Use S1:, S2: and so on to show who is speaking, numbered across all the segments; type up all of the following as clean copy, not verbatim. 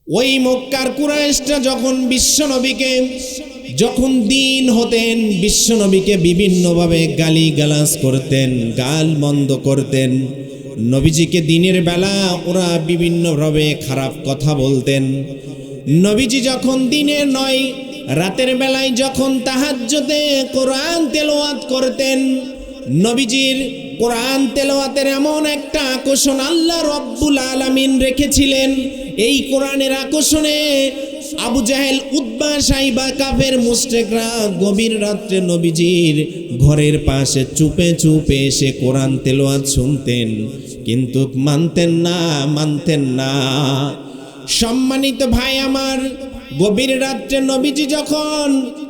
S1: ওই মক্কার কুরাইশরা যখন বিশ্বনবীকে যখন দিন হতেন বিশ্বনবীকে বিভিন্নভাবে গালিগালাজ করতেন, গাল মন্দ করতেন। নবীজিকে দিনের বেলা ওরা বিভিন্নভাবে খারাপ কথা বলতেন। নবীজি যখন দিনে নয় রাতের বেলায় যখন তাহাজ্জুদে কোরআন তেলাওয়াত করতেন, নবীজির কোরআন তেলাওয়াতের এমন একটা আকর্ষণ আল্লাহ রব্বুল আলামিন রেখেছিলেন। এই কোরআনের আকর্ষণে আবু জাহেল, উতবা, সাইবা, কাফের মুশরিকরা গভীর রাত্রে নবীজির ঘরের পাশে চুপে চুপে এসে কোরআন তেলাওয়াত শুনতেন, কিন্তু মানতেন না। সম্মানিত ভাই আমার, গভীর রাত্রে নবীজি যখন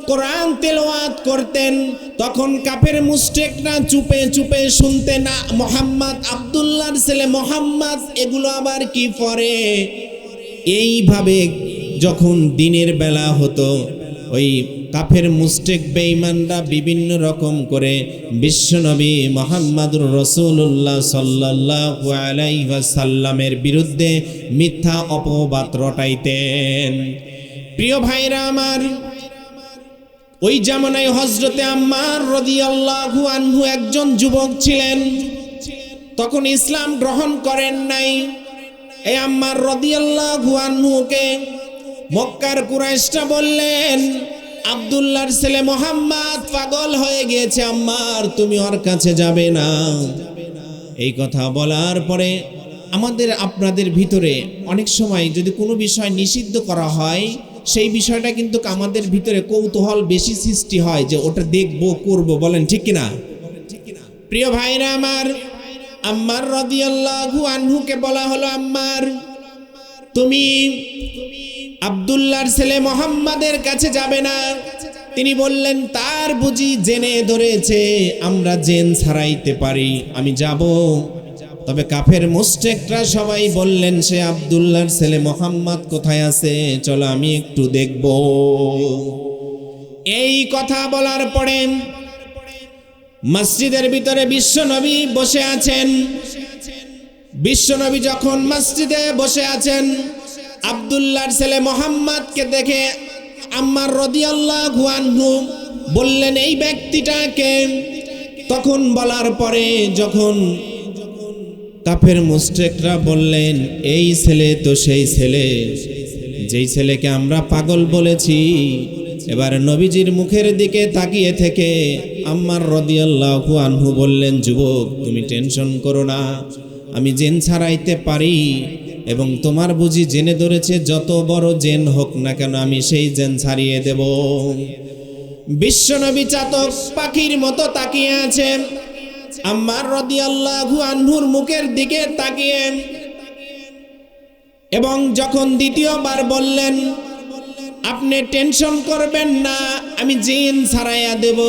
S1: কোরআন তেলাওয়াত করতেন তখন কাফের মুশরিকরা চুপে চুপে শুনতেন। মোহাম্মদ, আব্দুল্লাহর ছেলে মোহাম্মদ এগুলো আবার কি পড়ে। এইভাবে যখন দিনের বেলা হতো ওই কাফের মুশরিক বেঈমানরা বিভিন্ন রকম করে বিশ্বনবী মুহাম্মদুর রাসূলুল্লাহ সাল্লাল্লাহু আলাইহি ওয়াসাল্লামের বিরুদ্ধে মিথ্যা অপবাদ রটাইতেন। প্রিয় ভাইরা আমার, ওই জামানায় হযরতে আম্মার রাদিয়াল্লাহু আনহু একজন যুবক ছিলেন, তখন ইসলাম গ্রহণ করেন নাই। এই আম্মার রাদিয়াল্লাহু আনহুকে মক্কার কুরাইশরা বললেন, আব্দুল্লাহর ছেলে মোহাম্মদ পাগল হয়ে গিয়েছে, আম্মার তুমি ওর কাছে যাবে না। এই কথা বলার পরে আমাদের আপনাদের ভিতরে অনেক সময় যদি কোনো বিষয় নিষিদ্ধ করা হয় সেই বিষয়টা কিন্তু আমাদের ভিতরে কৌতূহল বেশি সৃষ্টি হয় যে ওটা দেখবো করব, বলেন ঠিক কিনা? প্রিয় ভাইরা আমার, আম্মার রাদিয়াল্লাহু আনহুকে বলা হলো, আম্মার তুমি আব্দুল্লাহর ছেলে মোহাম্মদের কাছে যাবে না। তিনি বললেন, তার বুঝি জেনে ধরেছে, আমরা জেন ছাড়াইতে পারি, আমি যাব। তবে কাফের মুশরিকরা সবাই বললেন, সে আব্দুল্লাহর ছেলে মোহাম্মদ কোথায় আছে, চলো আমি একটু দেখব। এই কথা বলার পরে মসজিদের ভিতরে বিশ্বনবী বসে আছেন। বিশ্বনবী যখন মসজিদে বসে আছেন, আব্দুল্লাহর ছেলে মোহাম্মদকে দেখে আম্মার রাদিয়াল্লাহু আনহু বললেন, এই ব্যক্তিটাকে। তখন বলার পরে যখন কাফের মুশরিকরা বললেন, এই ছেলে তো সেই ছেলে যেই ছেলেকে আমরা পাগল বলেছি। এবার নবীজির মুখের দিকে তাকিয়ে থেকে আম্মার রাদিয়াল্লাহু আনহু বললেন, যুবক তুমি টেনশন করো না, আমি জিন ছাড়াইতে পারি, এবং তোমার বুঝি জেনে ধরেছে, যত বড় জেন হোক না কেন আমি সেই জেন ছাড়িয়ে দেব। বিশ্বনবী চাতক পাখির মতো তাকিয়ে আছেন আম্মার রাদিয়াল্লাহু আনহুর মুখের দিকে তাকিয়ে, এবং যখন দ্বিতীয়বার বললেন, আপনি টেনশন করবেন না, আমি জিন ছাড়াইয়া দেব।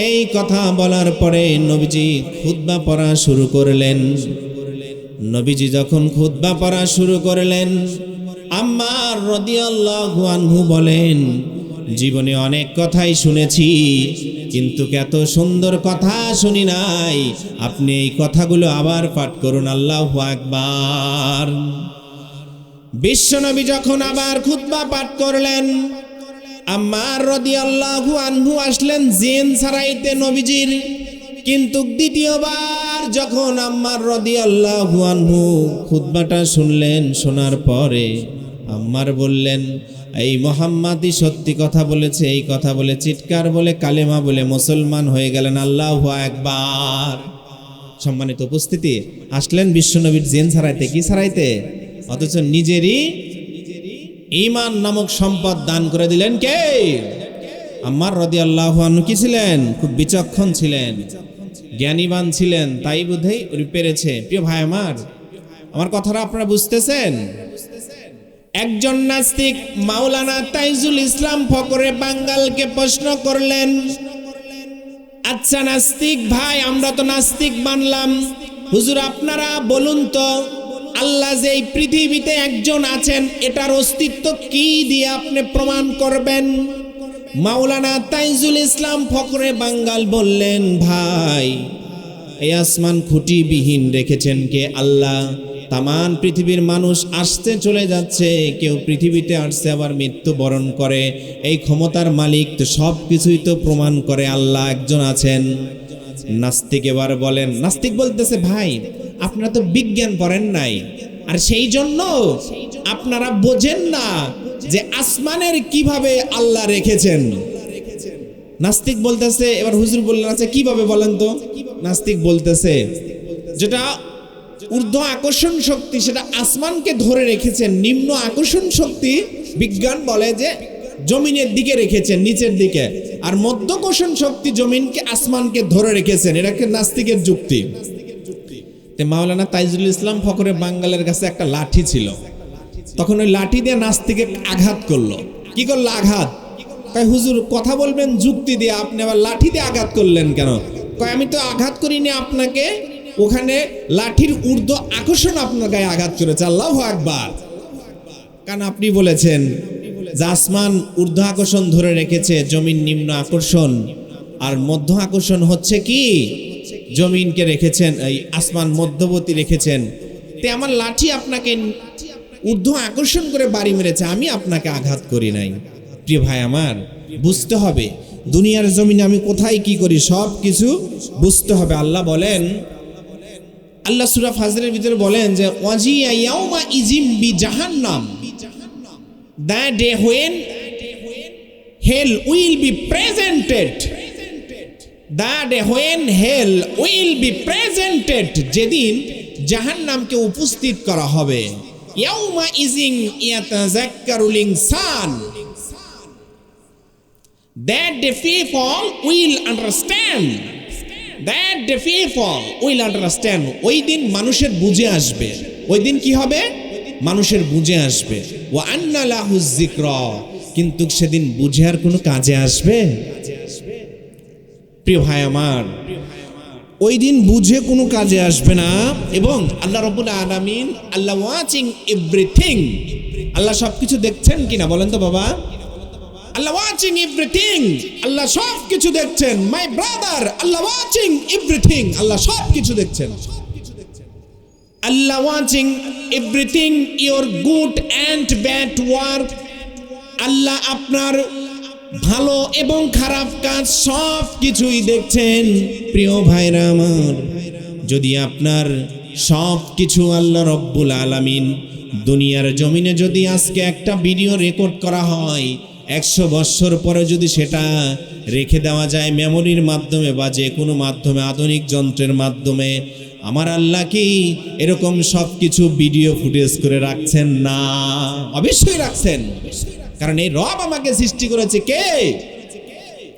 S1: এই কথা বলার পরে নবীজি খুতবা পড়া শুরু করলেন। নবীজি যখন খুতবা পড়া শুরু করলেন, আম্মার রাদিয়াল্লাহু আনহু বলেন, জীবনে অনেক কথাই শুনেছি, কিন্তু এত সুন্দর কথা শুনি নাই। আপনি এই কথাগুলো আবার পাঠ করুন, আল্লাহু আকবার। বিশ্বনবী যখন আবার খুতবা পাঠ করলেন, আম্মার রাদিয়াল্লাহু আনহু আসলেন জিন ছাড়াইতে নবীজির। কিন্তু দ্বিতীয়বার যখন আম্মার রাদিয়াল্লাহু আনহু খুতবাটা শুনলেন, শোনার পরে আম্মার বললেন, এই মুহাম্মাদই সত্যি কথা বলেছে। এই কথা বলে চিৎকার বলে কালেমা বলে মুসলমান হয়ে গেলেন, আল্লাহু আকবার। সম্মানিত উপস্থিতি, আসলেন বিশ্বনবীর জিন ছাড়াইতে, কি ছাড়াইতে, অথচ নিজেরই ঈমান নামক সম্পদ দান করে দিলেন কে? আম্মার রাদিয়াল্লাহু আনহু কি ছিলেন? খুব বিচক্ষণ ছিলেন, জ্ঞানীবান ছিলেন, তাই বোধহয় পেরেছে। প্রিয় ভাই আমার কথাটা আপনারা বুঝতেছেন? একজন নাস্তিক মাওলানা তাইজুল ইসলাম ফকরে বাঙ্গালকে প্রশ্ন করলেন, আচ্ছা নাস্তিক ভাই, আমরা তো নাস্তিক মানলাম, হুজুর আপনারা বলুন তো, আল্লাহ যে এই পৃথিবীতে একজন আছেন এটার অস্তিত্ব কি দিয়ে আপনি প্রমাণ করবেন? মাওলানা তাইজুল ইসলাম ফকরে বাঙ্গাল বললেন, ভাই এই আসমান খুঁটিবিহীন রেখেছেন কে? আল্লাহ। তামান পৃথিবীর মানুষ আসতে চলে যাচ্ছে, কেউ পৃথিবীতে আসছে আবার মৃত্যুবরণ করে। এই ক্ষমতার মালিক তো সব কিছুই তো প্রমাণ করে আল্লাহ একজন আছেন। নাস্তিক এবার বলেন, নাস্তিক বলতেছে, ভাই আপনারা তো বিজ্ঞান পড়েন নাই, আর সেই জন্য আপনারা বোঝেন না যে আসমানের কিভাবে আল্লাহ রেখেছেন। নাস্তিক বলতেছে, এবার হুজুর বললেন, আচ্ছা কিভাবে বলেন তো। নাস্তিক বলতেছে, যেটা ঊর্ধ্ব আকর্ষণ শক্তি সেটা আসমানকে ধরে রেখেছেন, নিম্ন আকর্ষণ শক্তি বিজ্ঞান বলে যে জমিনের দিকে রেখেছেন, নিচের দিকে, আর মধ্যাকর্ষণ শক্তি জমিনকে আসমানকে ধরে রেখেছেন। এটাকে নাস্তিকের যুক্তি। মাওলানা তাইজুল ইসলাম ফখরে বাঙ্গালের কাছে একটা লাঠি ছিল, তখন ওই লাঠি দিয়ে নাস্তিকে আঘাত করলো। কি করলো? আঘাত। কয় হুজুর কথা বলবেন যুক্তি দিয়ে, আপনি আবার লাঠি দিয়ে আঘাত করলেন কেন? কয় আমি তো আঘাত করিনি আপনাকে, ওখানে লাঠির ঊর্ধ্ব আকর্ষণ আপনার গায়ে আঘাত করেছে। আল্লাহু আকবার। কারণ আপনি বলেছেন যে আসমান ঊর্ধ্ব আকর্ষণ ধরে রেখেছে, জমিন নিম্ন আকর্ষণ, আর মধ্য আকর্ষণ হচ্ছে কি জমিনকে রেখেছেন, এই আসমান মধ্যবর্তী রেখেছেন। তে আমার লাঠি আপনাকে ঊর্ধ্ব আকর্ষণ করে বাড়ি মেরেছে, আমি আপনাকে আঘাত করি নাই। প্রিয় ভাই আমার, বুঝতে হবে দুনিয়ার জমিনে আমি কোথায় কি করি সব কিছু বুঝতে হবে। আল্লাহ বলেন, আল্লাহ সূরা ফাজরের ভিতরে বলেন যে ওয়াজিয়া ইয়াউমা ইজিম বি জাহান্নাম, that day when hell will be presented, that day when hell will be presented, যেদিন জাহান্নামকে উপস্থিত করা হবে। ইয়াউমা ইজিং ইয়াতাযাক্কারুল ইনসান, that the people will understand, that the people will understand, ওই দিন মানুষের বুঝে আসবে। ওই দিন কি হবে? মানুষের বুঝে আসবে। ওয়া আন্না লাহু যিকরা, কিন্তু সেদিন বুঝে আর কোনো কাজে আসবে? প্রিয় ভাই আমার, ওই দিন বুঝে কোনো কাজে আসবে না। এবং আল্লাহ রাব্বুল আলামিন, আল্লাহ ওয়াচিং এভরিথিং, আল্লাহ সবকিছু দেখছেন কিনা বলেন তো বাবা? আল্লাহ ওয়াচিং এভরিথিং, আল্লাহ সব কিছু দেখছেন। My brother, Allah watching everything, Allah সব কিছু দেখছেন। Allah watching everything, your good and bad work, Allah আপনার ভালো এবং খারাপ কাজ সব কিছুই দেখছেন। প্রিয় ভাইরা আমার, যদি আপনার সব কিছু আল্লাহ রব্বুল আলামিন দুনিয়ার জমিনে যদি আজকে একটা ভিডিও রেকর্ড করা হয়, 100 বছর পরে যদি সেটা রেখে দেওয়া যায় মেমোরির মাধ্যমে বা যে কোনো মাধ্যমে, আধুনিক যন্ত্রের মাধ্যমে, আমার আল্লাহ কি এরকম সব কিছু ভিডিও ফুটেজ করে রাখছেন না? অবশ্যই রাখছেন। কারণ এই রব আমাকে সৃষ্টি করেছে কে?